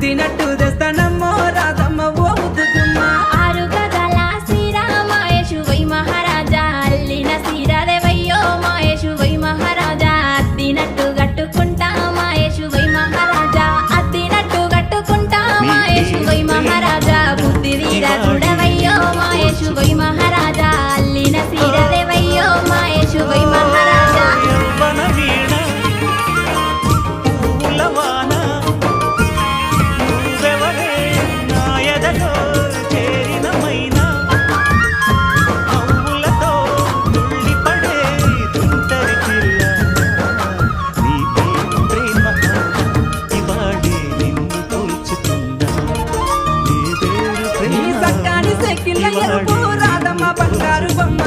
అద్దినట్టు తెస్తానమ్మో రాధమ్మ ఓగుతున్న ఆరు గదల శ్రీరామయేషు వై మహారాజా అల్లిన సీరదేవయ్యో మాయేషు వై మహారాజా అద్దినట్టు కట్టుకుంటా మాయేషు వై మహారాజా అద్దినట్టు కట్టుకుంటా మాయేషు వై మహారాజా బుద్ధి వీర గుడవయ్యో మాయేషు వై మహారాజా అల్లిన సీరదేవయ్యో మాయేషు వై మహారాజా ఈ సక్కాని సెక్కిళ్ళ ఎరుపు రాధమ్మ బంగారు బొమ్మ